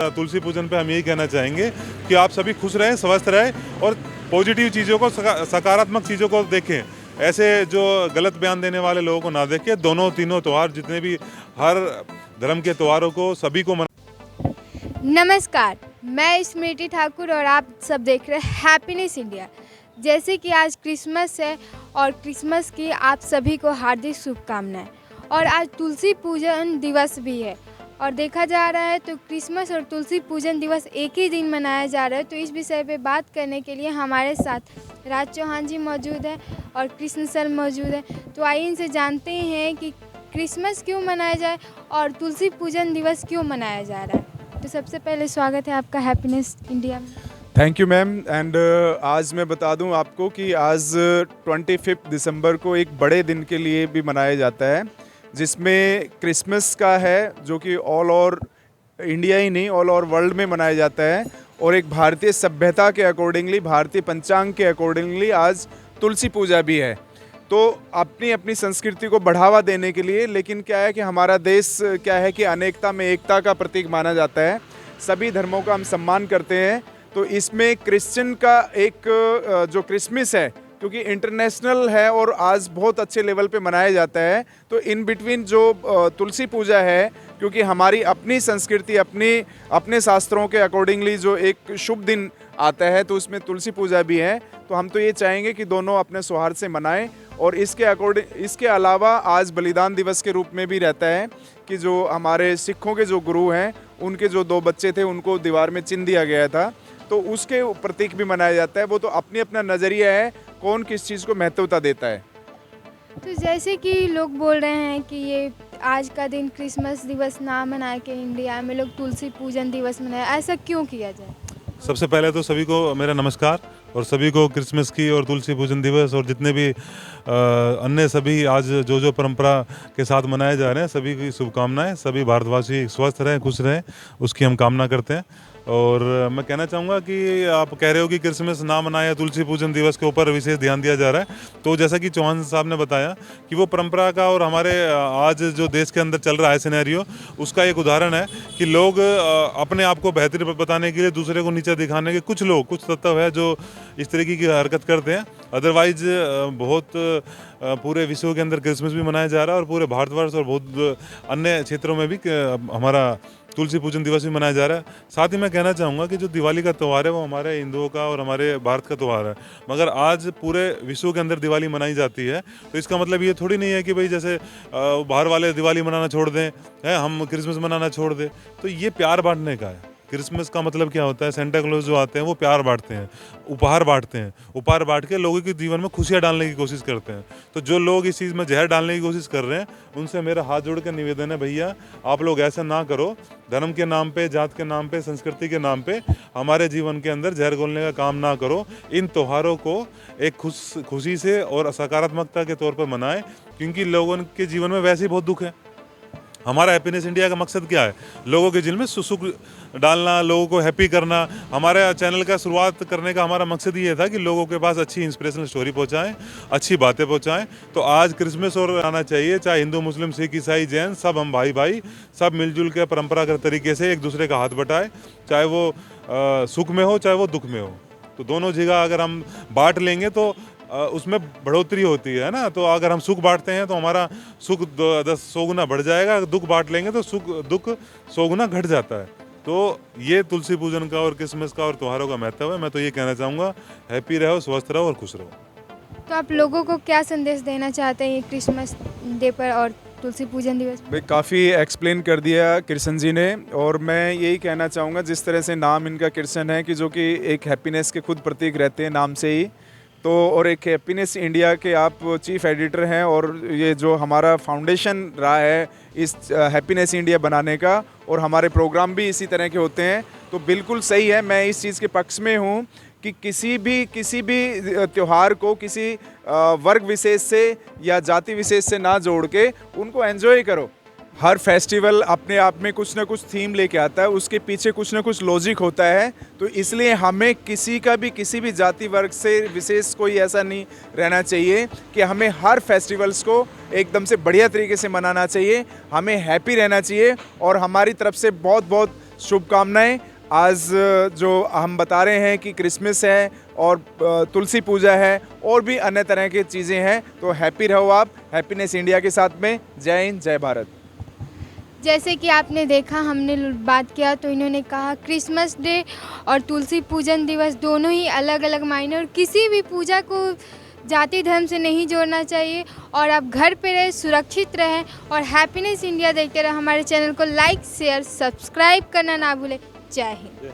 तुलसी पूजन पे हम यही कहना चाहेंगे कि आप सभी खुश रहें, स्वस्थ रहें और पॉजिटिव चीज़ों को, सकारात्मक चीज़ों को देखें। ऐसे जो गलत बयान देने वाले लोगों को ना देखें। दोनों तीनों त्यौहार, जितने भी हर धर्म के त्योहारों को सभी को नमस्कार, मैं स्मृति ठाकुर और आप सब देख रहे हैं हैप्पीनेस इंडिया। जैसे कि आज क्रिसमस है और क्रिसमस की आप सभी को हार्दिक शुभकामनाएं। और आज तुलसी पूजन दिवस भी है और देखा जा रहा है तो क्रिसमस और तुलसी पूजन दिवस एक ही दिन मनाया जा रहा है। तो इस विषय पे बात करने के लिए हमारे साथ राज चौहान जी मौजूद हैं और कृष्ण सर मौजूद हैं। तो आइए इनसे जानते हैं कि क्रिसमस क्यों मनाया जाए और तुलसी पूजन दिवस क्यों मनाया जा रहा है। तो सबसे पहले स्वागत है आपका हैप्पीनेस इंडिया में। Thank you ma'am. एंड आज मैं बता दूं आपको कि आज 25 दिसंबर को एक बड़े दिन के लिए भी मनाया जाता है, जिसमें क्रिसमस का है, जो कि ऑल ओवर इंडिया ही नहीं ऑल ओवर वर्ल्ड में मनाया जाता है। और एक भारतीय सभ्यता के अकॉर्डिंगली, भारतीय पंचांग के अकॉर्डिंगली आज तुलसी पूजा भी है। तो अपनी अपनी संस्कृति को बढ़ावा देने के लिए, लेकिन क्या है कि हमारा देश क्या है कि अनेकता में एकता का प्रतीक माना जाता है। सभी धर्मों का हम सम्मान करते हैं। तो इसमें क्रिश्चियन का एक जो क्रिसमस है, क्योंकि इंटरनेशनल है और आज बहुत अच्छे लेवल पे मनाया जाता है, तो इन बिटवीन जो तुलसी पूजा है, क्योंकि हमारी अपनी संस्कृति, अपने शास्त्रों के अकॉर्डिंगली जो एक शुभ दिन आता है, तो उसमें तुलसी पूजा भी है। तो हम तो ये चाहेंगे कि दोनों अपने सौहार्द से मनाएं। और इसके अलावा आज बलिदान दिवस के रूप में भी रहता है कि जो हमारे सिखों के जो गुरु हैं, उनके जो 2 बच्चे थे, उनको दीवार में चिन दिया गया था, तो उसके प्रतीक भी मनाया जाता है। वो तो अपनी अपना नज़रिया है, कौन किस चीज़ को महत्वता देता है। तो जैसे कि लोग बोल रहे हैं कि ये आज का दिन क्रिसमस दिवस ना मना के इंडिया में लोग तुलसी पूजन दिवस मनाए, ऐसा क्यों किया जाए? सबसे पहले तो सभी को मेरा नमस्कार और सभी को क्रिसमस की और तुलसी पूजन दिवस और जितने भी अन्य सभी आज जो परंपरा के साथ मनाए जा रहे हैं, सभी की शुभकामनाएं। सभी भारतवासी स्वस्थ रहें, खुश रहें, उसकी हम कामना करते हैं। और मैं कहना चाहूँगा कि आप कह रहे हो कि क्रिसमस ना मनाया, तुलसी पूजन दिवस के ऊपर विशेष ध्यान दिया जा रहा है। तो जैसा कि चौहान साहब ने बताया कि वो परंपरा का और हमारे आज जो देश के अंदर चल रहा है सिनेरियो, उसका एक उदाहरण है कि लोग अपने आप को बेहतर बताने के लिए दूसरे को नीचा दिखाने के कुछ तत्व है जो इस तरीके की हरकत करते हैं। अदरवाइज बहुत पूरे विश्व के अंदर क्रिसमस भी मनाया जा रहा है और पूरे भारतवर्ष और बहुत अन्य क्षेत्रों में भी हमारा तुलसी पूजन दिवस भी मनाया जा रहा है। साथ ही मैं कहना चाहूँगा कि जो दिवाली का त्यौहार है वो हमारे हिंदुओं का और हमारे भारत का त्यौहार है, मगर आज पूरे विश्व के अंदर दिवाली मनाई जाती है। तो इसका मतलब ये थोड़ी नहीं है कि भाई जैसे बाहर वाले दिवाली मनाना छोड़ दें, हम क्रिसमस मनाना छोड़ दें। तो ये प्यार बांटने का है। क्रिसमस का मतलब क्या होता है? सेंटा क्लॉज जो आते हैं वो प्यार बांटते हैं, उपहार बांटते हैं। उपहार बांट के लोगों के जीवन में खुशियाँ डालने की कोशिश करते हैं। तो जो लोग इस चीज़ में जहर डालने की कोशिश कर रहे हैं, उनसे मेरा हाथ जोड़ कर निवेदन है, भैया आप लोग ऐसा ना करो। धर्म के नाम पे, जात के नाम पे, संस्कृति के नाम पे हमारे जीवन के अंदर जहर घोलने का काम ना करो। इन त्योहारों को एक खुशी से और सकारात्मकता के तौर पर मनाएं, क्योंकि लोगों के जीवन में वैसे ही बहुत दुख है। हमारा हैप्पीनेस इंडिया का मकसद क्या है? लोगों के जीवन में सुख डालना, लोगों को हैप्पी करना। हमारे चैनल का शुरुआत करने का हमारा मकसद ये था कि लोगों के पास अच्छी इंस्पिरेशनल स्टोरी पहुंचाएं, अच्छी बातें पहुंचाएं। तो आज क्रिसमस और आना चाहिए, चाहे हिंदू, मुस्लिम, सिख, ईसाई, जैन, सब हम भाई सब मिलजुल के परंपरागत तरीके से एक दूसरे का हाथ बटाएं, चाहे वो सुख में हो चाहे वो दुख में हो। तो दोनों जगह अगर हम बांट लेंगे तो उसमें बढ़ोतरी होती है ना। तो अगर हम सुख बांटते हैं तो हमारा सुख 100 गुना बढ़ जाएगा, दुख बांट लेंगे तो दुख 100 गुना घट जाता है। तो ये तुलसी पूजन का और क्रिसमस का और त्योहारों का महत्व है। मैं तो ये कहना चाहूँगा, हैप्पी रहो, स्वस्थ रहो और खुश रहो। तो आप लोगों को क्या संदेश देना चाहते हैं ये क्रिसमस डे पर और तुलसी पूजन दिवस? भाई काफ़ी एक्सप्लेन कर दिया कृष्ण जी ने, और मैं यही कहना चाहूँगा, जिस तरह से नाम इनका कृष्ण है कि जो कि एक हैप्पीनेस के खुद प्रतीक रहते हैं नाम से ही, तो और एक हैप्पीनेस इंडिया के आप चीफ एडिटर हैं, और ये जो हमारा फाउंडेशन रहा है इस हैप्पीनेस इंडिया बनाने का, और हमारे प्रोग्राम भी इसी तरह के होते हैं। तो बिल्कुल सही है, मैं इस चीज़ के पक्ष में हूँ कि किसी भी त्यौहार को किसी वर्ग विशेष से या जाति विशेष से ना जोड़ के उनको एंजॉय करो। हर फेस्टिवल अपने आप में कुछ ना कुछ थीम लेके आता है, उसके पीछे कुछ ना कुछ लॉजिक होता है। तो इसलिए हमें किसी भी जाति वर्ग से विशेष कोई ऐसा नहीं रहना चाहिए कि हमें हर फेस्टिवल्स को एकदम से बढ़िया तरीके से मनाना चाहिए। हमें हैप्पी रहना चाहिए और हमारी तरफ से बहुत बहुत शुभकामनाएं। आज जो हम बता रहे हैं कि क्रिसमस है और तुलसी पूजा है और भी अन्य तरह की चीज़ें हैं, तो हैप्पी रहो आप, हैप्पीनेस इंडिया के साथ में। जय हिंद, जय भारत। जैसे कि आपने देखा, हमने बात किया तो इन्होंने कहा क्रिसमस डे और तुलसी पूजन दिवस दोनों ही अलग अलग मायने, और किसी भी पूजा को जाति धर्म से नहीं जोड़ना चाहिए। और आप घर पे रहें, सुरक्षित रहें और हैप्पीनेस इंडिया देखते रहें। हमारे चैनल को लाइक शेयर सब्सक्राइब करना ना भूलें। जय हिंद।